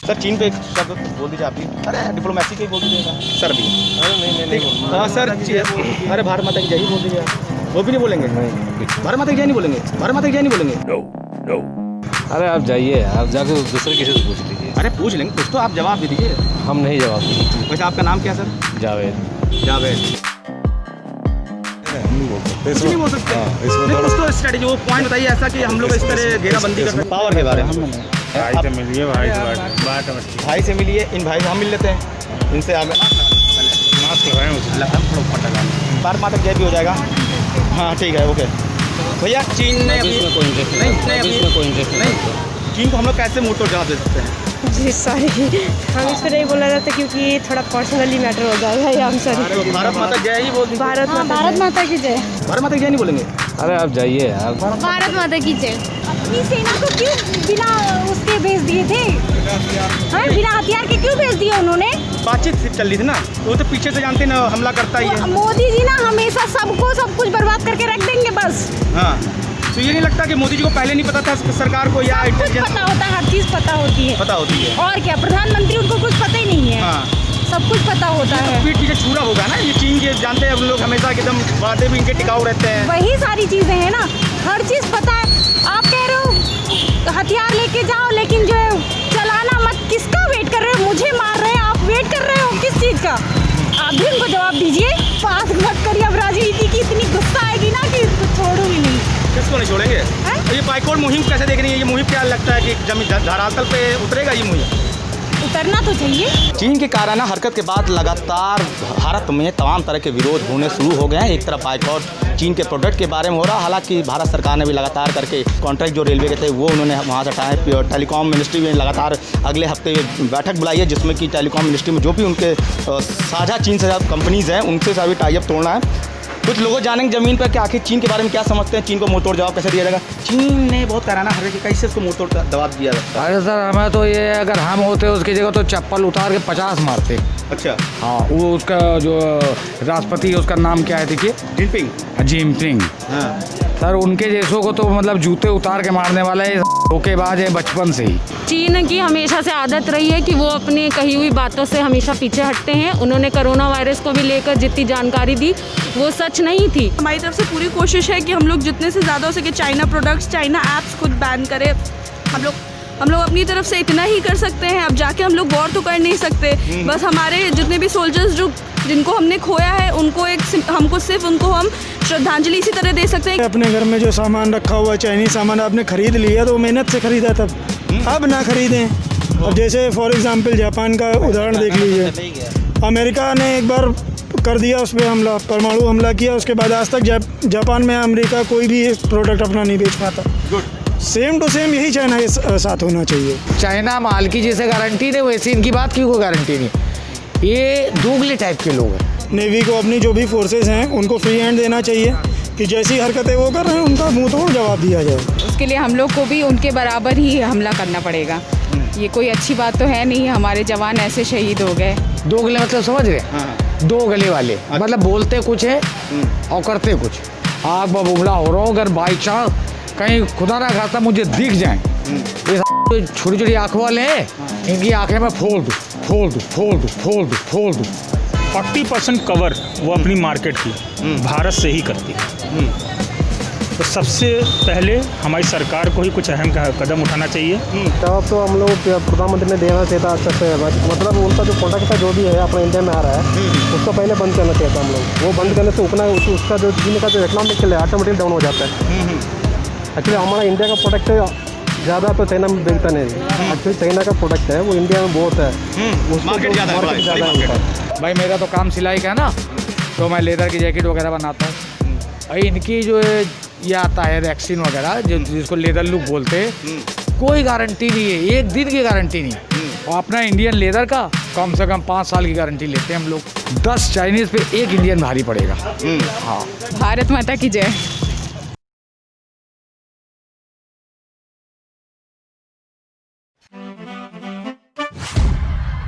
Sir चीन पे एक शब्द बोल दीजिए आप भी। अरे डिप्लोमेसी के बोल दीजिएगा सर भी। अरे नहीं हाँ सर, अरे भारत माता की जय ही बोल दीजिए आप। वो भी नहीं बोलेंगे? भारत माता की जय नहीं बोलेंगे? भारत माता की जय नहीं बोलेंगे? अरे आप जाइए, आप जाके दूसरे किसी से पूछ लीजिए। अरे पूछ लेंगे, कुछ तो आप जवाब दे दीजिए। हम नहीं जवाब देंगे। वैसे आपका नाम क्या है सर? जावेद। जावेद। कुछ नहीं बोल सकते। इसमें कुछ तो स्ट्रेटेजी, वो पॉइंट बताइए ऐसा कि हम लोग इस तरह घेराबंदी कर सकते हैं। पावर के बारे में भाई से मिलिए, भाई से मिलिए, इन भाई से हम मिल लेते हैं, इनसे हमें मास्क लगाएं। भारत माता की जय भी हो जाएगा। हाँ ठीक है, ओके भैया। चीन ने इसमें कोई इंटरेस्ट नहीं, चीन को हम लोग कैसे मुंह तोड़ जवाब दे सकते हैं? जी सॉरी, हम इस पर नहीं बोला जाता क्योंकि थोड़ा पर्सनली मैटर हो जाएगा। या हम सॉरी। भारत माता जय ही बोल दीजिए। भारत माता की जय। भारत माता की जय नहीं बोलेंगे? अरे आप जाइए, आप भारत माता की जय। अपनी सेना को क्यों बिना उसके भेज दिए थे? हाँ, बिना हथियार के क्यों भेज दिए उन्होंने? बातचीत चल रही थी ना, वो तो पीछे से जानते ना हमला करता ही है। मोदी जी ना हमेशा सबको सब कुछ बर्बाद करके रख देंगे बस। हाँ, तो ये नहीं लगता कि मोदी जी को पहले नहीं पता था सरकार को, या कुछ इंटेलिजेंस पता होता है, हर चीज पता होती है। पता होती है? और क्या, प्रधानमंत्री उनको कुछ पता ही नहीं है। हाँ, सब कुछ पता होता है। पीठ पीछे छुरा होगा ना, ये चीन के जानते हैं हम लोग, हमेशा एकदम वादे भी इनके टिकाऊ रहते हैं। वही सारी चीजें हैं ना, हर चीज पता है। आप कह रहे हो हथियार लेके जाओ, लेकिन जो है चलाना मत। किसका वेट कर रहे हो? मुझे मार रहे हैं, आप वेट कर रहे हो किस चीज का? आप भी उनको जवाब दीजिए। बात मत करिए, अब राजनीति की इतनी गुस्सा आएगी ना कि इसको छोड़ूंगी नहीं। किसको नहीं छोड़ेंगे? ये बाइकआउट मुहिम कैसे देख रही है? ये मुहिम क्या लगता है कि जमीन धरातल पे उतरेगा ये मुहिम? उतरना तो चाहिए। चीन के काराना हरकत के बाद लगातार भारत में तमाम तरह के विरोध होने शुरू हो गए हैं। एक तरफ बाइकआउट चीन के प्रोडक्ट के बारे में हो रहा, हालांकि भारत सरकार ने भी लगातार करके कॉन्ट्रैक्ट जो रेलवे के थे वो उन्होंने वहाँ से हटाए। टेलीकॉम मिनिस्ट्री में लगातार अगले हफ्ते बैठक बुलाई है, जिसमें कि टेलीकॉम मिनिस्ट्री में जो भी उनके साझा चीन से कंपनीज़ हैं उनसे सभी टाई अप तोड़ना है। कुछ लोग जानेंगे ज़मीन पर कि आखिर चीन के बारे में क्या समझते हैं, चीन को मुँह तोड़ जवाब कैसे दिया जाएगा। चीन ने बहुत कराना हर कि कैसे इसको मुँह तोड़ जवाब दिया जाता है। अरे सर, हमें तो ये अगर हम होते उसकी जगह तो चप्पल उतार के 50 मारते। अच्छा, हाँ, वो उसका जो राष्ट्रपति है उसका नाम क्या है देखिए? जिनपिंग। हाँ सर, उनके जैसों को तो मतलब जूते उतार के मारने वाला है, धोखेबाज है बचपन से ही। चीन की हमेशा से आदत रही है कि वो अपनी कही हुई बातों से हमेशा पीछे हटते हैं। उन्होंने कोरोना वायरस को भी लेकर जितनी जानकारी दी वो सच नहीं थी। हमारी तरफ से पूरी कोशिश है कि हम लोग जितने से ज़्यादा हो सके चाइना प्रोडक्ट्स, चाइना ऐप्स खुद बैन करें। हम लोग अपनी तरफ से इतना ही कर सकते हैं। अब जाके हम लोग वॉर तो कर नहीं सकते। बस हमारे जितने भी सोल्जर्स जिनको हमने खोया है उनको हमको सिर्फ उनको हम श्रद्धांजलि इसी तरह दे सकते हैं। अपने घर में जो सामान रखा हुआ है, चाइनीज सामान आपने खरीद लिया तो मेहनत से खरीदा तब, अब ना खरीदें। अब जैसे फॉर एग्जांपल जापान का उदाहरण देख लीजिए। अमेरिका ने एक बार कर दिया उस पर हमला, परमाणु हमला किया, उसके बाद आज तक जापान में अमेरिका कोई भी प्रोडक्ट अपना नहीं बेच पाता। सेम टू सेम यही चाइना के साथ होना चाहिए। चाइना माल की जैसे गारंटी नहीं, वैसे इनकी बात की कोई गारंटी नहीं। ये दोगले टाइप के लोग हैं। नेवी को अपनी जो भी फोर्सेस हैं उनको फ्री हैंड देना चाहिए कि जैसी हरकतें वो कर रहे हैं उनका मुंह तोड़ जवाब दिया जाए। उसके लिए हम लोग को भी उनके बराबर ही हमला करना पड़ेगा। ये कोई अच्छी बात तो है नहीं, हमारे जवान ऐसे शहीद हो गए। दोगले मतलब समझ रहे? दो गले वाले, मतलब बोलते कुछ है और करते कुछ। आग बबूला हो रहा हूँ, अगर बाई चांस कहीं खुदा ना खाता मुझे दिख जाए, ये छोटी छोटी आँख वाले हैं, इनकी आंखें में फोड़ दूँ। 40% कवर वो अपनी मार्केट की भारत से ही करती है। तो सबसे पहले हमारी सरकार को ही कुछ अहम कदम उठाना चाहिए। जवाब तो हम लोग प्रधानमंत्री ने देना चाहिए था अच्छा से। मतलब उनका जो प्रोडक्ट है जो भी है अपने इंडिया में आ रहा है उसको पहले बंद करना चाहिए था हम लोग। वो बंद करने से उतना उसका जो चीन का जो इकोनॉमिक है ऑटोमेटिक डाउन हो जाता है। एक्चुअली हमारा इंडिया का प्रोडक्ट ज़्यादा तो चाइना में बिकता नहीं। एक्चुअली चाइना का प्रोडक्ट है वो इंडिया में बहुत है, मार्केट ज़्यादा है। भाई मेरा तो काम सिलाई का है ना, तो मैं लेदर की जैकेट वगैरह बनाता हूँ। और इनकी जो ये आता है वैक्सीन वगैरह जिसको लेदर लुक बोलते हैं, कोई गारंटी नहीं है, एक दिन की गारंटी नहीं। और अपना इंडियन लेदर का कम से कम 5 साल की गारंटी लेते हैं हम लोग। 10 चाइनीज़ पे 1 इंडियन भारी पड़ेगा। हाँ, भारत माता की जय।